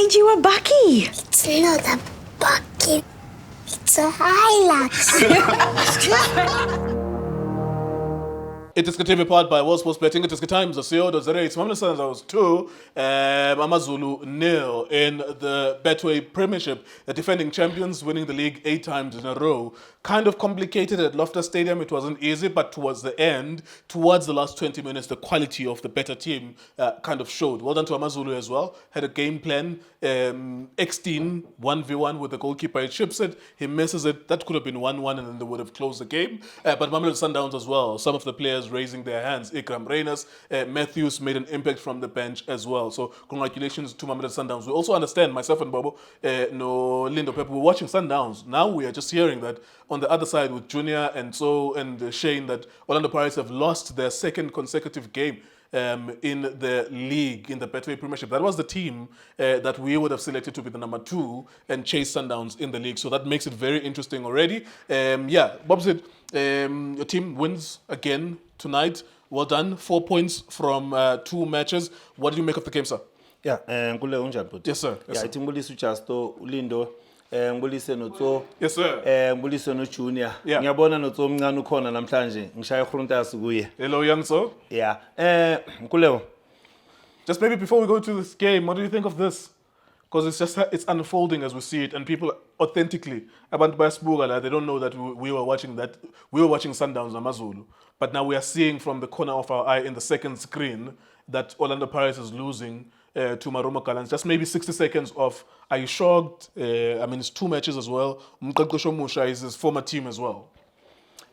find you a bucky. It's not a bucket. It's a Hilux. It is TV powered by World Sports Betting. It is Times of CEO.za. It's Mamela Sundowns 2, Amazulu 0 in the Betway Premiership. The defending champions winning the league 8 times in a row. Kind of complicated at Loftus Stadium. It wasn't easy, but towards the end, towards the last 20 minutes, the quality of the better team kind of showed. Well done to Amazulu as well. Had a game plan. X-Teen 1v1 with the goalkeeper. It ships it. He misses it. That could have been 1-1 and then they would have closed the game. But Mamelodi Sundowns as well. Some of the players raising their hands. Ikram Reyners, Matthews made an impact from the bench as well. So congratulations to Mamelodi Sundowns. We also understand, myself and Bobo, Lindo Pep, we're watching Sundowns. Now we are just hearing that on the other side with Junior and Shane, that Orlando Pirates have lost their second consecutive game in the league, in the Betway Premiership. That was the team that we would have selected to be the number 2 and chase Sundowns in the league. So that makes it very interesting already. Bob said your team wins again tonight. Well done. 4 points from 2 matches. What do you make of the game, sir? Yeah, kule unjani bhuti? Yes, sir. Yes, Yeah, sir. ithi ngibulisa uJusto, uLindo, ngibulise noTso. Yes, sir. Ngibulise noJunior. Yeah. Ngiyabona noTso omncane ukhona namhlanje, ngishaya ikhruntasi kuye. Hello, young sir. Yeah. Kuleyo. Just maybe before we go to this game, what do you think of this? Because it's unfolding as we see it, and people authentically, abantu bayasibuka, they don't know that we were watching Sundowns Amazulu, but now we are seeing from the corner of our eye in the second screen that Orlando Pirates is losing to Marumo Gallants. Just maybe 60 seconds of, are you shocked? It's 2 matches as well. Mqeqeshi Musha is his former team as well.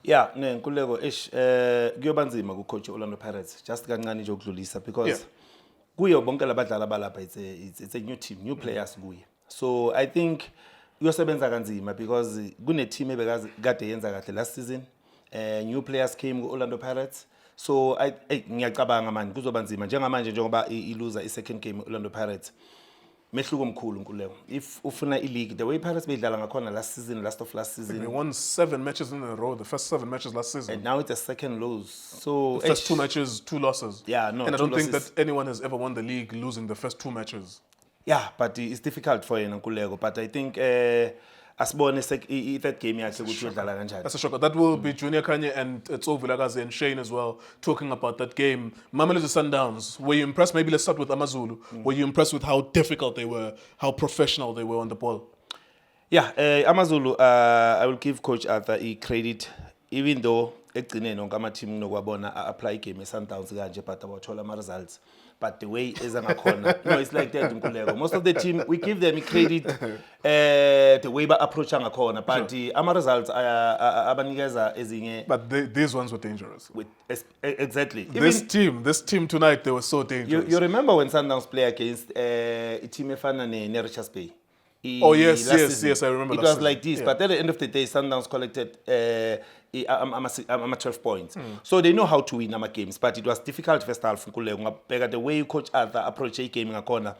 Yeah, Nkuleko kuyoba nzima kucoach Orlando Pirates. Just kancane nje ukudlulisa because kuyo bonke labadlali abalapha it's a new team, new players kuye. So I think uyosebenza kanzima because kune team ebekade yenza kahle last season. New players came ku Orlando Pirates. So ngiyacabanga manje kuzoba nzima njengamanje njengoba iluza i-second game Orlando Pirates. Mehluko omkhulu Nkuleko. If ufuna i-league, the way Pirates bedlala ngakhona last season. They won 7 matches in a row, the first 7 matches last season. And now it's a second lose. So the first 2 matches, 2 losses. Yeah, no. And I don't think that anyone has ever won the league losing the first 2 matches. Yeah, but it's difficult for yena Nkuleko. But I think asibone that game yakhe ukuthi udlala kanjani. That's a shocker. That will be Junior Kanye and Tso Vilakazi and Shane as well talking about that game. Mamelodi Sundowns, were you impressed? Maybe let's start with Amazulu. Were you impressed with how difficult they were, how professional they were on the ball? Yeah, Amazulu, I will give Coach Arthur credit, even though ekugcineni onke ama-team nokwabona apply game e-Sundowns kanje but awathola ama-results. But the way eza ngakhona, it's like that Nkuleko. Most of the team, we give them credit the way ba-approach ngakhona, but ama-results abanikeza ezinye. But these ones were dangerous. Exactly. This team tonight, they were so dangerous. You remember when Sundowns play against a team efana ne-Richards Bay? Yes, I remember. It was like this, but at the end of the day, Sundowns collected 12 points. So they know how to win our games, but it was difficult first half. The way Coach Arthur approached a game, Uza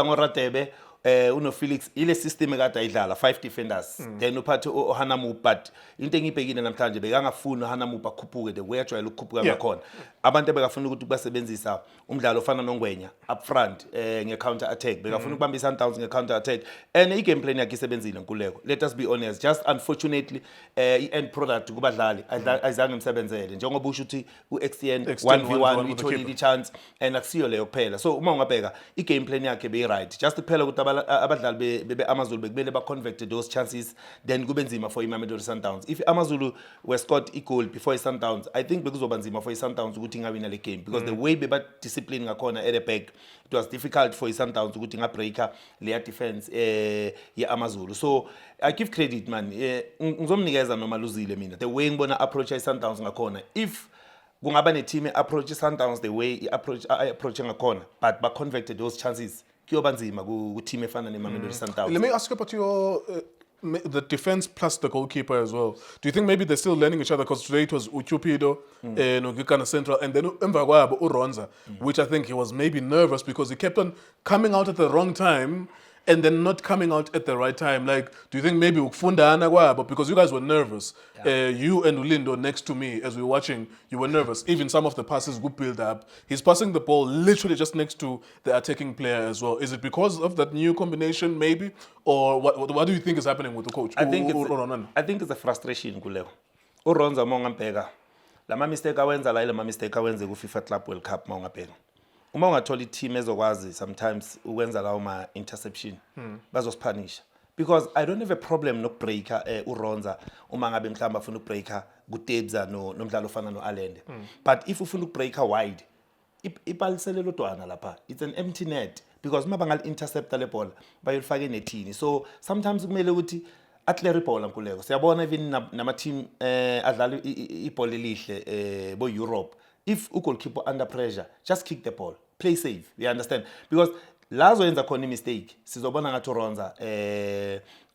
Moratebe, Uno Felix, ile system ekade ayidlala 5 defenders. Then uphathe Hanamu, but into engibhekile namhlanje bekangafuna Hanamu bakhuphuke the way ajwayele ukukhuphuka ngakhona. Abantu bekafuna ukuthi basebenzisa umdlalo ofana nongwenya up front nge-counter attack. Bekafuna ukubambisa Sundowns nge-counter attack. And i-game plan yakhe isebenzile Nkuleko. Let us be honest, just unfortunately i-end product kubadlali ayizange imsebenzele. Njengoba usho ukuthi u-XTN 1v1 itholile i-chance and akusiyo leyo kuphela. So uma ungabheka i-game plan yakhe beyi-right. Just kuphela ukuthi abadlali be-Amazulu bekumele ba-convert those chances, then kube nzima for iMamelodi Sundowns. If Amazulu were scored a goal before Sundowns, I think bekuzoba nzima for Sundowns ukuthi ingawina le game because the way beba-discipline ngakhona at the back, it was difficult for Sundowns ukuthi ingabreaka leya defense ye-Amazulu. So I give credit man, ngizomnikeza noma luzile mina the way ngibona approach Sundowns ngakhona. If kungaba ne-team approach Sundowns the way approach ngakhona, but ba-converted those chances, let me ask you about your the defense plus the goalkeeper as well. Do you think maybe they're still learning each other? Because today it was Uchupido, Nogikana Central, and then Mvagwabo Uronza, which I think he was maybe nervous because he kept on coming out at the wrong time and then not coming out at the right time? Like, do you think maybe ukufundana kwabo, because you guys were nervous? You and Ulindo next to me as we were watching, you were nervous. Even some of the passes would build up. He's passing the ball literally just next to the attacking player as well. Is it because of that new combination, maybe, or what do you think is happening with the coach? I think it's a frustration kuleko. Uronza mongampeka. Lama mistake awenza la ile ma mistake awenze ku FIFA Club World Cup mawungabheka. Uma ungathola team ezokwazi sometimes ukwenza lawo ma interception bazosiphanisha. Because I don't have a problem nokubreaker uronza uma ngabe mhlamba afuna ukubreaker kuTebza nomdlalo ofana noAlende. But if ufuna ukubreaker wide, ipalisele lodwana lapha. It's an empty net because uma bangal interceptor le ball bayifake nethini. So sometimes kumele ukuthi atlere ibhola nkuleko. Siyabona even nama team adlala ibhola elihle bo Europe. If a goalkeeper under pressure, just kick the ball. Play safe. You understand? Because lazo yenza khona mistake. Sizobona ngathi uronza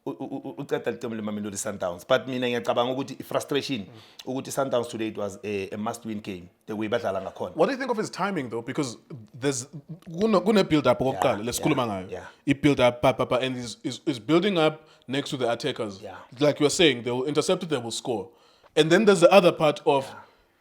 uqeda litemu leMamelodi Sundowns. But mina ngiyacabanga ukuthi frustration ukuthi Sundowns today it was a must win game the way badlala ngakhona. What do you think of his timing though? Because there's gonna build up okokuqala. Let's khuluma ngayo. He build up and is building up next to the attackers. Like you were saying, they will intercept it, they will score. And then there's the other part of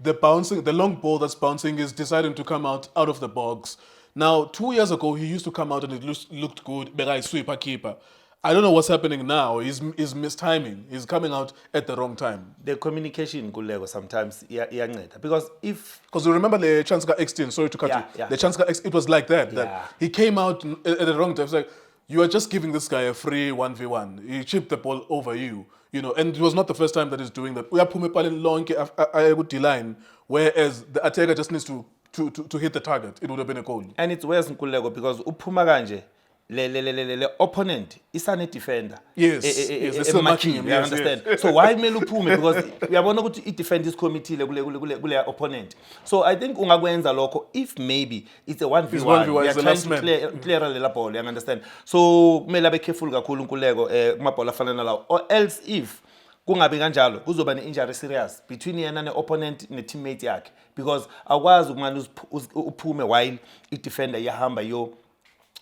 the bouncing, the long ball that's bouncing is deciding to come out of the box. Now, 2 years ago, he used to come out and it looked good. Berai sweeper keeper. I don't know what's happening now. He's mistiming. He's coming out at the wrong time. The communication kulego sometimes iyanceda because you remember the chance got extended. Sorry to cut you. The chance got it was like that. That he came out at the wrong time. It's like you are just giving this guy a free 1v1. He chipped the ball over you. You know, and it was not the first time that he's doing that. We are pulling long line, whereas the attacker just needs to hit the target. It would have been a goal. And it's worse nkulego because uphuma kanje le opponent isane defender. Yes, they're still marking him. You understand? Yes. So why mele uphume because uyabona ukuthi I-defend is committee kule opponent. So I think ungakwenza lokho if maybe it's a 1v1. We are trying to clear le ball, you understand? So kumele abe careful kakhulu nkulego kumabhola afana nalawo. Or else if kungabi kanjalo kuzoba ne-injury serious between yena ne-opponent ne-teammate yakhe because akwazi ukumane uphume while i-defender yahamba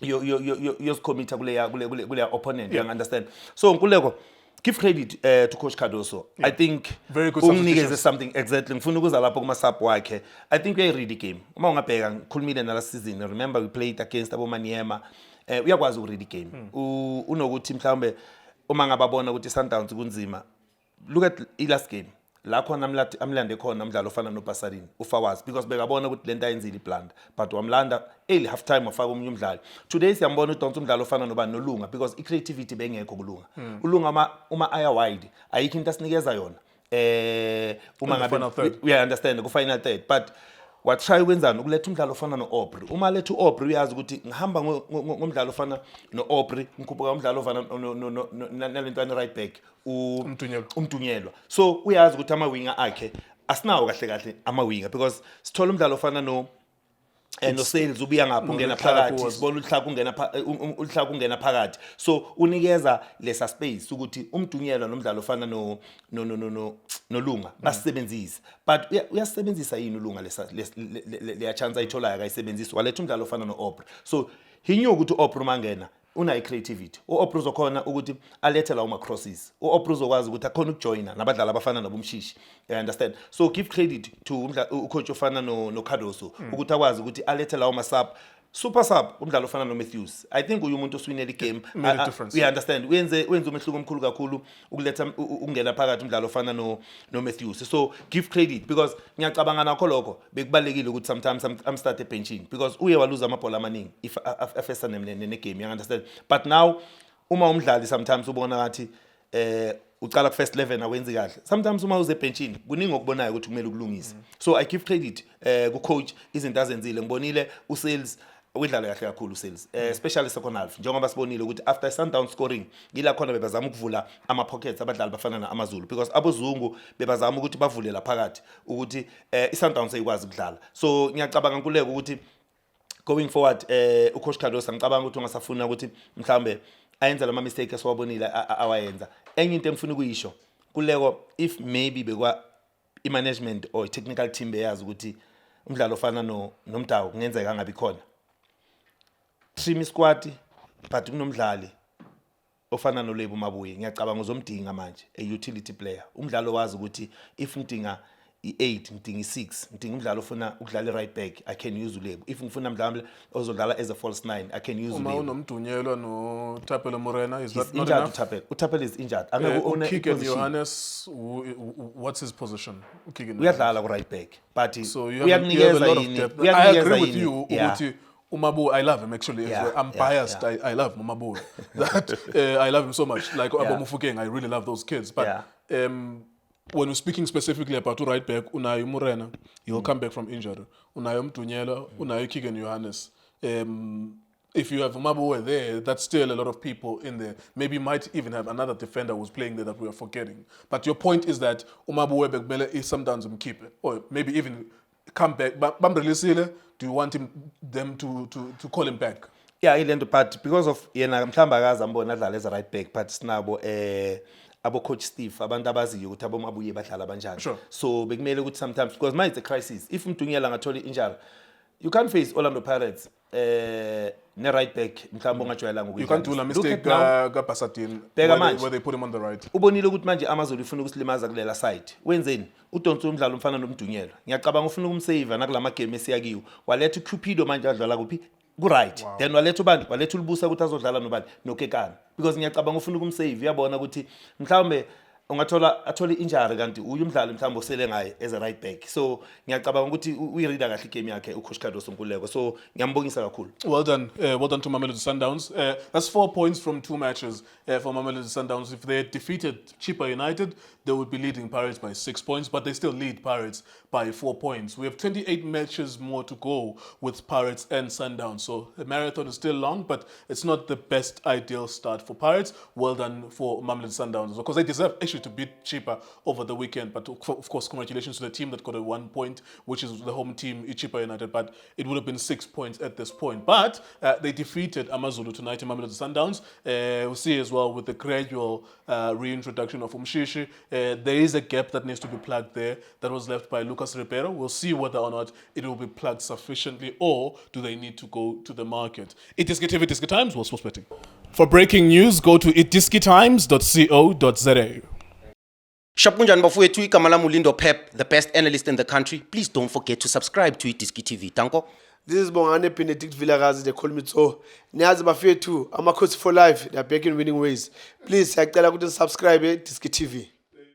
yosicommita kuleya opponent. You understand? So nkuleko give credit to Coach Cardoso. I think very good unginikeze something exactly ngifuna ukuza lapho kuma-sub wakhe. I think uyayi-read igame uma ungabheka ngikhulumile nalast season. Remember we played against abomaniema uyakwazi uku-read igame unokuthi mhlawumbe uma ngababona ukuthi Sundowns kunzima. Look at last game. La khona amlande khona umdlalo ofana noBasarini uFawaz because bekabona ukuthi lento ayenzile iplanned but wamlanda early half time wafaka umunye umdlali. Today siyambona udonsa umdlalo ofana noba noLunga because i-creativity bengekho kuLunga. uLunga uma aya wide ayikho into asinikeza yona uma ngabe we understand ku final third but what try ukwenzana ukuletha umdlalo ofana noAubrey. Uma letha uAubrey uyazi ukuthi ngihamba ngomdlalo ofana noAubrey ngikhuphuka umdlalo ofana nalentwana right back umdunyelwa. So uyazi ukuthi ama winger akhe asinawo kahle ama-winger because sithola umdlalo ofana no Sales ubuya ngapha ungena phakathi sibona uhlaka ungena phakathi so unikeza lesa space ukuthi umdunyelwa nomdlalo ofana noLunga basebenzise but uyasebenzisa yini uLunga le chance ayitholayo akayisebenzisi waletha umdlalo ofana noAubrey. So he knew ukuthi uAubrey mangena una creativity uAubrey uzokhona ukuthi alethe lawo ma crosses uAubrey uzokwazi ukuthi akhona ukujoina nabadlali abafana nabomshishi. You understand? So give credit to ucoach ofana no Cardoso ukuthi akwazi ukuthi alethe lawo ma sub super sub umdlalo ofana noMatthews. I think umuntu oswinele game. We understand wenze umehluko omkhulu kakhulu ukuletha ungena phakathi umdlalo ofana noMatthews. So give credit because ngiyacabanga nakho lokho bekubalekile ukuthi sometimes I'm start benching because uye waluza amabhola amaningi if afesa ne game. You understand? But now uma umdlali sometimes ubona ngathi uqala ku first 11 awenzi kahle. Sometimes uma uze benchini kuningi okubonayo ukuthi kumele ukulungisa. So I give credit ku coach izinto azenzile. Ngibonile uSales wedlala kahle kakhulu uSales especially second half njengoba sibonile ukuthi after Sundown scoring ngila khona bebazama ukuvula ama pockets abadlali bafana naAmaZulu because abozungu bebazama ukuthi bavule la phakathi ukuthi iSundowns ayikwazi ukudlala. So ngiyacabanga nkuleko ukuthi going forward uCoach Cardoso ngicabanga ukuthi ungasafuna ukuthi mhlambe ayenza lama mistake esiwabonile awayenza. Enye into engifuna ukuyisho kuleko if maybe bekwa i-management or technical team beyazi ukuthi umdlalo ofana nomdawu kungenzeka ngabi khona trim squad but kunomdlali ofana noLebo Mabuye ngiyacabanga uzomdinga manje utility player umdlalo wazi ukuthi if ngidinga i8 ngidinga i6 ngidinga umdlalo ofuna ukudlala right back I can use uLebo if ngifuna mhlawumbe ozodlala as a false 9 I can use Uma uLebo unomdunyelwa no Tapelo Morena is that not injured enough? uTapel is injured angeke one Kigen Johannes, what's his position? Kigen uyadlala ku right back but so you have a lot of depth. I agree with you. Ukuthi Umabu, I love him actually. I'm biased. I love Umabu. That I love him so much. Like Abo Mufukeng, I really love those kids. But when we're speaking specifically about right back, Unai Morena, he'll come back from injury. Unai Mtunyela, Unai Kigen Johannes. If you have Umabu there, that's still a lot of people in there. Maybe you might even have another defender who's playing there that we are forgetting. But your point is that Umabu Bekmele is sometimes keep it, or maybe even come back. Bamrelisile, do you want them to call him back? Yeah, but because of yena mhlamba akaza mbona adlala as a right back but sinabo abo coach Steve abantu abaziyo ukuthi abo Mabuye badlala kanjani. Sure. So bekumele ukuthi sometimes because manje it's a crisis if Mtunyela ngathola injury you can't face Orlando Pirates ne right back mhlawumbe ongajwayelanga ukuthi you can't do a mistake kaBasatin where they put him on the right. Ubonile ukuthi manje Amazulu ifuna ukusilimaza kulela side wenzeni udonsa umdlalo umfana noMdunyelwa ngiyacabanga ufuna ukumsave nakulama game esiyakiwo waletha uCupido manje adlala kuphi ku right then waletha ubani waletha ulibusa ukuthi azodlala nobani noKekana because ngiyacabanga ufuna ukumsave uyabona ukuthi mhlawumbe ungathola athola injury kanti uyu umdlali mhlawumbe osele ngaye as a right back so ngiyacabanga ukuthi uyireader kahle igame yakhe uCoach Kadoso Nkululeko so ngiyambongisa kakhulu. Well done to Mamelodi Sundowns. That's 4 points from 2 matches for Mamelodi Sundowns. If they had defeated Chippa United, they would be leading Pirates by 6 points, but they still lead Pirates by 4 points. We have 28 matches more to go with Pirates and Sundowns, so the marathon is still long, but it's not the best ideal start for Pirates. Well done for Mamelodi Sundowns, because they deserve actually to beat Chippa over the weekend, but of course congratulations to the team that got a 1 point, which is the home team, Chippa United, but it would have been 6 points at this point. But they defeated Amazulu tonight in Mamelodi Sundowns. We'll see as well with the gradual reintroduction of Umshishi. There is a gap that needs to be plugged there that was left by Lucas Ribeiro. We'll see whether or not it will be plugged sufficiently or do they need to go to the market. Itiski TV, Itiski Times, Sports Betting. For breaking news, go to itiskitimes.co.za. Shapunjan bafowethu igama lami uLindo Pep, the best analyst in the country. Please don't forget to subscribe to Itiski TV. Tanko. This is Bongane Benedict Vilakazi, they call me so. Niyazi bafethu, ama coach for life, they are back in winning ways. Please, siyacela ukuthi subscribe Itiski TV.